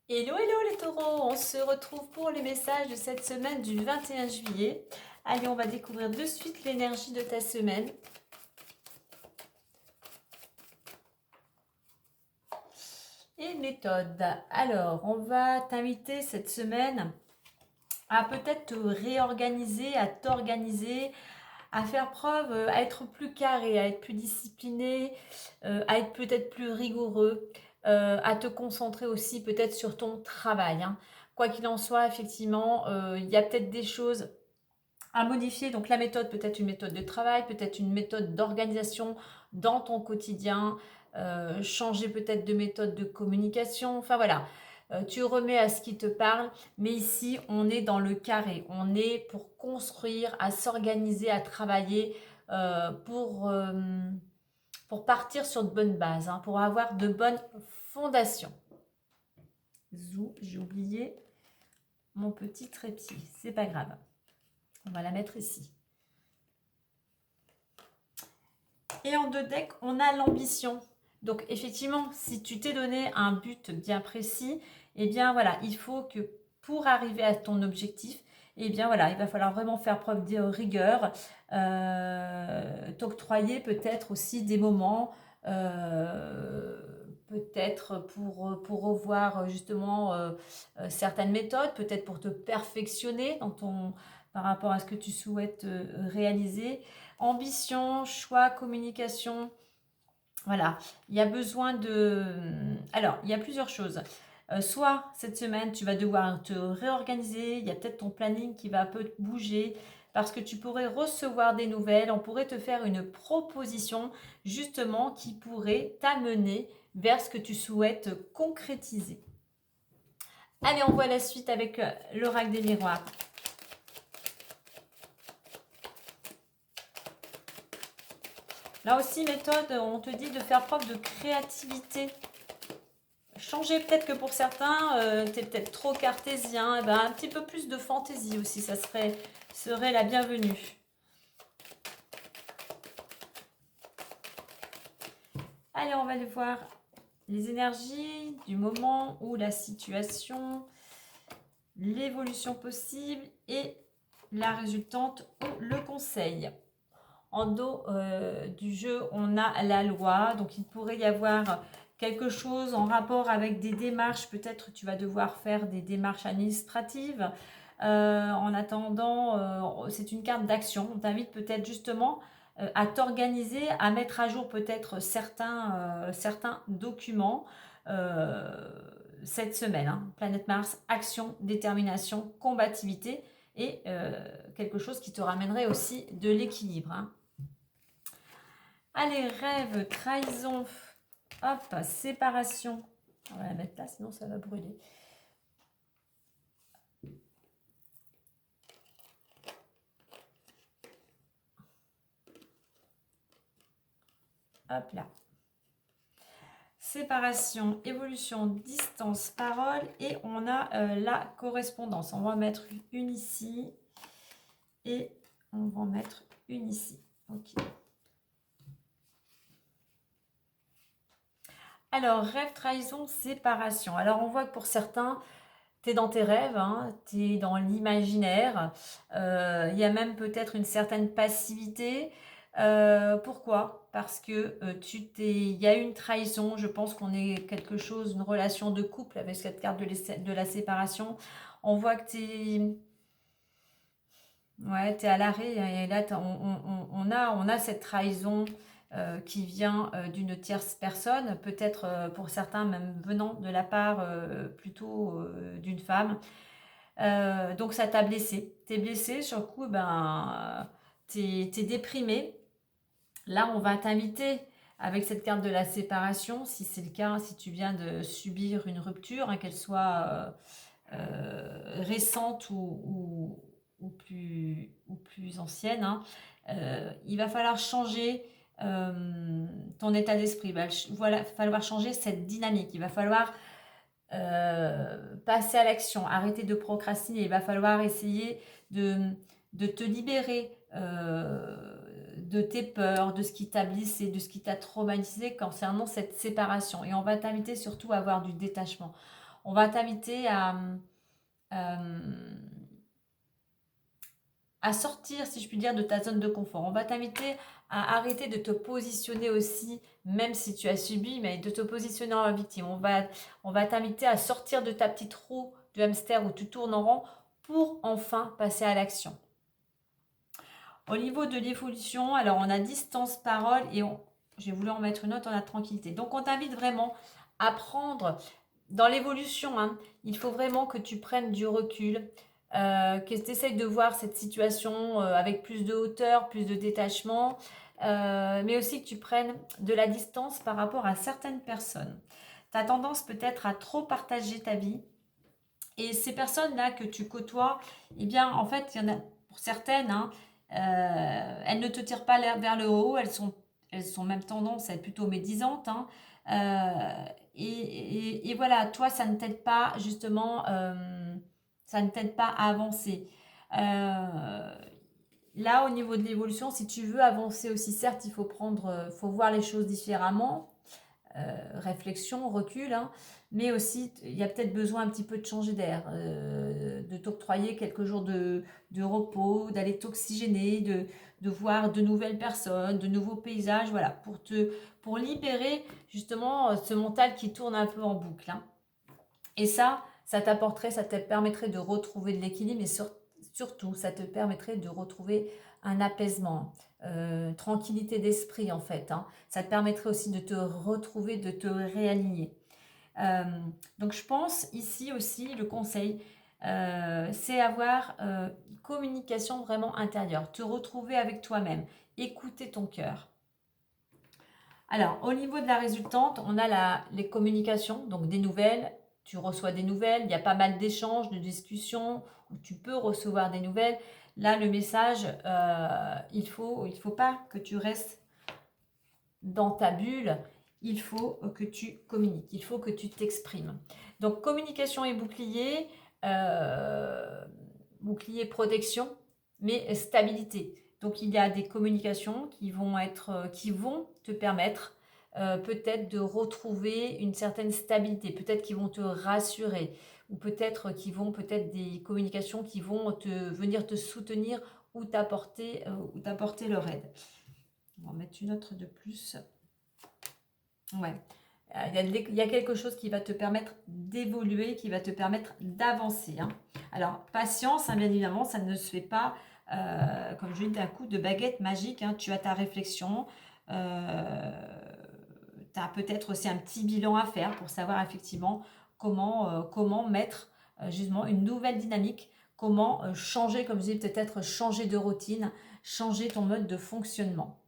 Hello, hello les taureaux, on se retrouve pour les messages de cette semaine du 21 juillet. Allez, on va découvrir de suite l'énergie de ta semaine. Et méthode. Alors, on va t'inviter cette semaine à peut-être te réorganiser, à t'organiser, à faire preuve, à être plus carré, à être plus discipliné, à être peut-être plus rigoureux, à te concentrer aussi peut-être sur ton travail, hein. Quoi qu'il en soit, effectivement, il y a peut-être des choses à modifier. Donc la méthode, peut-être une méthode de travail, peut-être une méthode d'organisation dans ton quotidien, changer peut-être de méthode de communication. Enfin voilà, tu remets à ce qui te parle, mais ici on est dans le carré. On est pour construire, à s'organiser, à travailler pour partir sur de bonnes bases, hein, pour avoir de bonnes fondations. Zou, j'ai oublié mon petit trépied, c'est pas grave. On va la mettre ici. Et en deux decks, on a l'ambition. Donc effectivement, si tu t'es donné un but bien précis, eh bien voilà, il faut que pour arriver à ton objectif, eh bien voilà, il va falloir vraiment faire preuve de rigueur, t'octroyer peut-être aussi des moments, peut-être pour revoir justement certaines méthodes, peut-être pour te perfectionner par rapport à ce que tu souhaites réaliser. Ambition, choix, communication. Voilà, il y a besoin de... Alors, il y a plusieurs choses. Soit cette semaine, tu vas devoir te réorganiser, il y a peut-être ton planning qui va un peu bouger parce que tu pourrais recevoir des nouvelles, on pourrait te faire une proposition justement qui pourrait t'amener vers ce que tu souhaites concrétiser. Allez, on voit la suite avec l'oracle des miroirs. Là aussi, méthode, on te dit de faire preuve de créativité. Changer peut-être que pour certains, tu es peut-être trop cartésien. Et ben, un petit peu plus de fantaisie aussi, ça serait la bienvenue. Allez, on va aller voir les énergies du moment ou la situation, l'évolution possible et la résultante ou le conseil. En dos du jeu, on a la loi. Donc, il pourrait y avoir quelque chose en rapport avec des démarches. Peut-être tu vas devoir faire des démarches administratives. En attendant, c'est une carte d'action. On t'invite peut-être justement à t'organiser, à mettre à jour peut-être certains documents cette semaine, hein. Planète Mars, action, détermination, combativité et quelque chose qui te ramènerait aussi de l'équilibre, hein. Allez, rêve, trahison, hop, séparation. On va la mettre là, sinon ça va brûler. Hop là. Séparation, évolution, distance, parole. Et on a la correspondance. On va mettre une ici. Et on va en mettre une ici. Ok. Alors, rêve, trahison, séparation. Alors, on voit que pour certains, tu es dans tes rêves, hein, tu es dans l'imaginaire. Il y a même peut-être une certaine passivité. Pourquoi? Parce que il y a une trahison. Je pense qu'on est quelque chose, une relation de couple avec cette carte de la séparation. On voit que t'es à l'arrêt, hein, et là, on a cette trahison qui vient d'une tierce personne, peut-être pour certains même venant de la part plutôt d'une femme. Donc ça t'a blessé. T'es blessé, sur le coup, ben, t'es déprimé. Là, on va t'inviter avec cette carte de la séparation, si c'est le cas, si tu viens de subir une rupture, hein, qu'elle soit récente ou plus ancienne, hein, il va falloir changer ton état d'esprit. Il va falloir changer cette dynamique. Il va falloir passer à l'action, arrêter de procrastiner. Il va falloir essayer de te libérer de tes peurs, de ce qui t'a blessé, de ce qui t'a traumatisé concernant cette séparation. Et on va t'inviter surtout à avoir du détachement. On va t'inviter à sortir, si je puis dire, de ta zone de confort. On va t'inviter à arrêter de te positionner aussi, même si tu as subi, mais de te positionner en victime. On va t'inviter à sortir de ta petite roue de hamster où tu tournes en rond pour enfin passer à l'action. Au niveau de l'évolution, alors on a distance, parole et j'ai voulu en mettre une autre, on a tranquillité. Donc on t'invite vraiment à prendre, dans l'évolution, hein, il faut vraiment que tu prennes du recul, que tu essayes de voir cette situation avec plus de hauteur, plus de détachement, mais aussi que tu prennes de la distance par rapport à certaines personnes. Tu as tendance peut-être à trop partager ta vie. Et ces personnes-là que tu côtoies, eh bien, en fait, il y en a pour certaines, hein, elles ne te tirent pas vers le haut, elles sont même tendance à être plutôt médisantes. Hein, et voilà, toi, ça ne t'aide pas justement, ça ne t'aide pas à avancer. Là, au niveau de l'évolution, si tu veux avancer aussi, certes, faut voir les choses différemment, réflexion, recul, hein, mais aussi il y a peut-être besoin un petit peu de changer d'air, de t'octroyer quelques jours de repos, d'aller t'oxygéner, de voir de nouvelles personnes, de nouveaux paysages, voilà, pour libérer justement ce mental qui tourne un peu en boucle. Hein. Et ça te permettrait de retrouver de l'équilibre et surtout, ça te permettrait de retrouver un apaisement, tranquillité d'esprit en fait. Hein. Ça te permettrait aussi de te retrouver, de te réaligner. Euh, donc je pense ici aussi, le conseil, c'est avoir une communication vraiment intérieure, te retrouver avec toi-même, écouter ton cœur. Alors, au niveau de la résultante, on a les communications, donc des nouvelles. Tu reçois des nouvelles, il y a pas mal d'échanges, de discussions, où tu peux recevoir des nouvelles. Là, le message, il faut pas que tu restes dans ta bulle, il faut que tu communiques, il faut que tu t'exprimes. Donc, communication et bouclier protection, mais stabilité. Donc il y a des communications qui vont te permettre peut-être de retrouver une certaine stabilité, peut-être qui vont te rassurer, ou peut-être des communications qui vont venir te soutenir ou t'apporter leur aide. On va en mettre une autre de plus. Ouais. Il y a quelque chose qui va te permettre d'évoluer, qui va te permettre d'avancer. Hein. Alors, patience, hein, bien évidemment, ça ne se fait pas, comme je dis, d'un coup de baguette magique. Hein. Tu as ta réflexion, tu as peut-être aussi un petit bilan à faire pour savoir effectivement comment mettre justement une nouvelle dynamique, comment changer, comme je dis, peut-être changer de routine, changer ton mode de fonctionnement.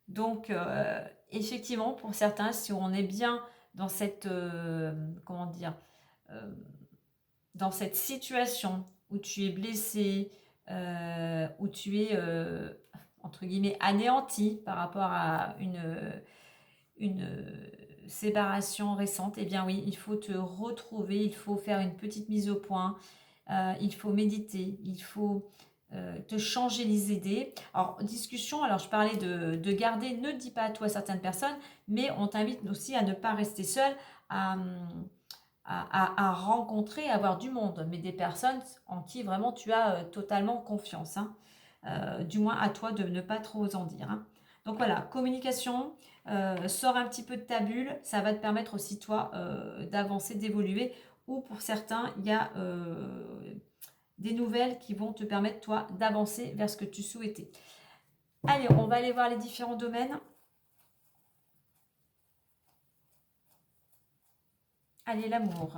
Donc, effectivement, pour certains, si on est bien dans cette, comment dire, euh, dans cette situation où tu es blessé, où tu es, entre guillemets, anéanti par rapport à une séparation récente, eh bien oui, il faut te retrouver, il faut faire une petite mise au point, il faut méditer, il faut te changer les idées. Alors, discussion, alors je parlais de garder, ne dis pas à toi certaines personnes, mais on t'invite aussi à ne pas rester seul, à rencontrer, à avoir du monde, mais des personnes en qui vraiment tu as totalement confiance. Hein. Du moins à toi de ne pas trop en dire. Hein. Donc voilà, communication, sors un petit peu de ta bulle, ça va te permettre aussi toi d'avancer, d'évoluer, ou pour certains, il y a des nouvelles qui vont te permettre toi d'avancer vers ce que tu souhaitais. Allez, on va aller voir les différents domaines. Allez, l'amour.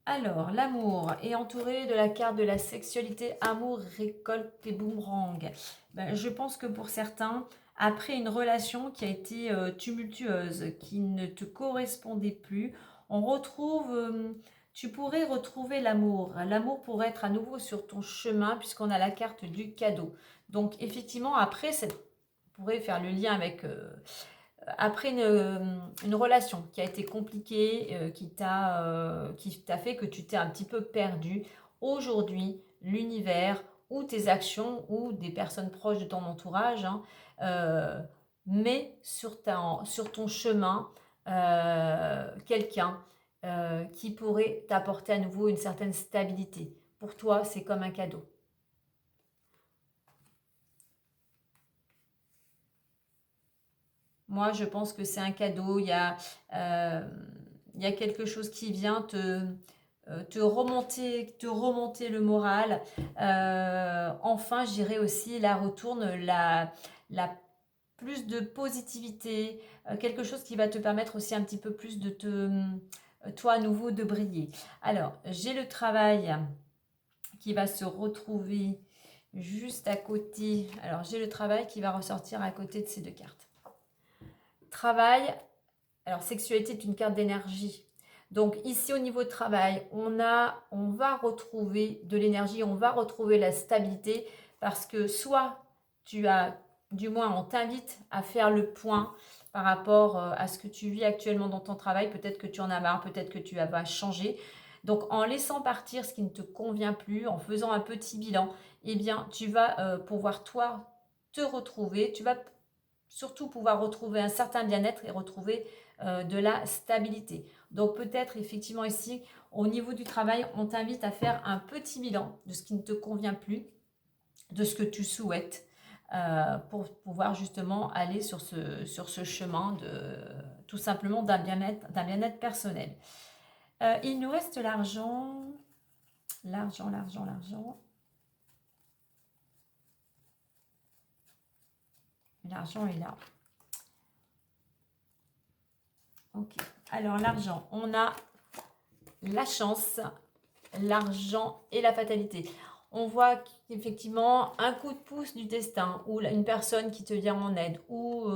Alors, l'amour est entouré de la carte de la sexualité, amour, récolte et boomerang. Ben, je pense que pour certains, après une relation qui a été tumultueuse, qui ne te correspondait plus, tu pourrais retrouver l'amour. L'amour pourrait être à nouveau sur ton chemin puisqu'on a la carte du cadeau. Donc, effectivement, après, on pourrait faire le lien avec après une relation qui a été compliquée, qui t'a fait que tu t'es un petit peu perdu, aujourd'hui, l'univers ou tes actions ou des personnes proches de ton entourage, hein, mets sur ton chemin quelqu'un qui pourrait t'apporter à nouveau une certaine stabilité. Pour toi, c'est comme un cadeau. Moi, je pense que c'est un cadeau. Il y a quelque chose qui vient te remonter le moral. Enfin, je dirais aussi, la retourne, la plus de positivité, quelque chose qui va te permettre aussi un petit peu plus de toi à nouveau de briller. Alors, j'ai le travail qui va se retrouver juste à côté. Alors, j'ai le travail qui va ressortir à côté de ces deux cartes. Travail, alors sexualité est une carte d'énergie. Donc ici au niveau de travail, on va retrouver de l'énergie, on va retrouver la stabilité parce que soit du moins on t'invite à faire le point par rapport à ce que tu vis actuellement dans ton travail. Peut-être que tu en as marre, peut-être que tu vas changer. Donc en laissant partir ce qui ne te convient plus, en faisant un petit bilan, eh bien tu vas pouvoir toi te retrouver, tu vas surtout pouvoir retrouver un certain bien-être et retrouver de la stabilité. Donc peut-être effectivement ici, au niveau du travail, on t'invite à faire un petit bilan de ce qui ne te convient plus, de ce que tu souhaites, pour pouvoir justement aller sur ce chemin tout simplement d'un bien-être personnel. Il nous reste l'argent. L'argent. L'argent est là. Ok. Alors l'argent, on a la chance, l'argent et la fatalité. On voit qu'effectivement un coup de pouce du destin ou une personne qui te vient en aide ou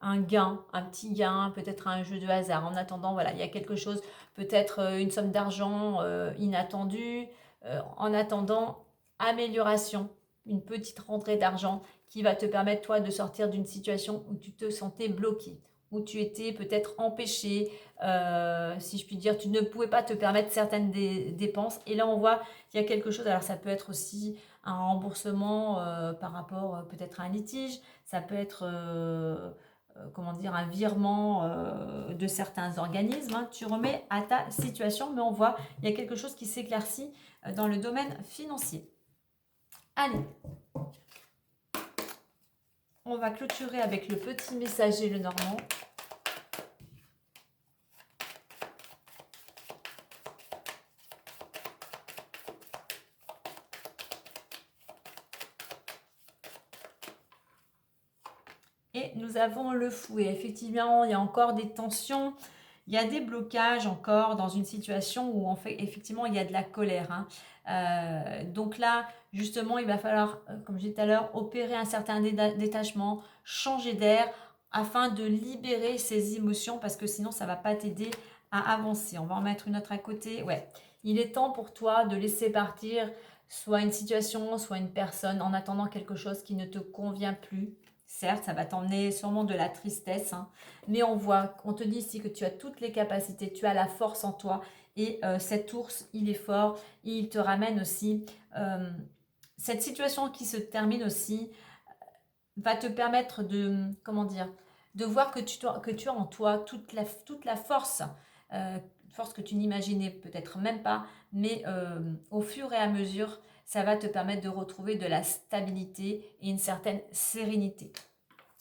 un gain, un petit gain, peut-être un jeu de hasard. En attendant, voilà, il y a quelque chose, peut-être une somme d'argent inattendue. En attendant, amélioration, une petite rentrée d'argent qui va te permettre toi de sortir d'une situation où tu te sentais bloqué, où tu étais peut-être empêché, si je puis dire, tu ne pouvais pas te permettre certaines dépenses. Et là, on voit qu'il y a quelque chose. Alors, ça peut être aussi un remboursement par rapport peut-être à un litige. Ça peut être, comment dire, un virement de certains organismes. Hein. Tu remets à ta situation, mais on voit il y a quelque chose qui s'éclaircit dans le domaine financier. Allez, on va clôturer avec le petit messager le Normand. Et nous avons le fou. Et effectivement, il y a encore des tensions, il y a des blocages encore dans une situation où en fait, effectivement, il y a de la colère. Hein. Donc là, justement, il va falloir, comme je disais tout à l'heure, opérer un certain détachement, changer d'air afin de libérer ces émotions parce que sinon, ça ne va pas t'aider à avancer. On va en mettre une autre à côté. Ouais, il est temps pour toi de laisser partir soit une situation, soit une personne en attendant quelque chose qui ne te convient plus. Certes, ça va t'emmener sûrement de la tristesse, hein, mais on te dit ici que tu as toutes les capacités, tu as la force en toi. Et cet ours, il est fort, et il te ramène aussi. Cette situation qui se termine aussi va te permettre de, comment dire, de voir que tu as en toi toute la force, force que tu n'imaginais peut-être même pas, mais au fur et à mesure, ça va te permettre de retrouver de la stabilité et une certaine sérénité.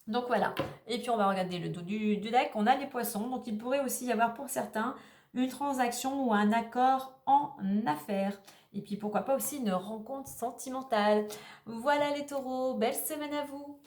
Donc voilà, et puis on va regarder le dos du deck, on a les poissons, donc il pourrait aussi y avoir pour certains une transaction ou un accord en affaires. Et puis pourquoi pas aussi une rencontre sentimentale. Voilà les taureaux, belle semaine à vous!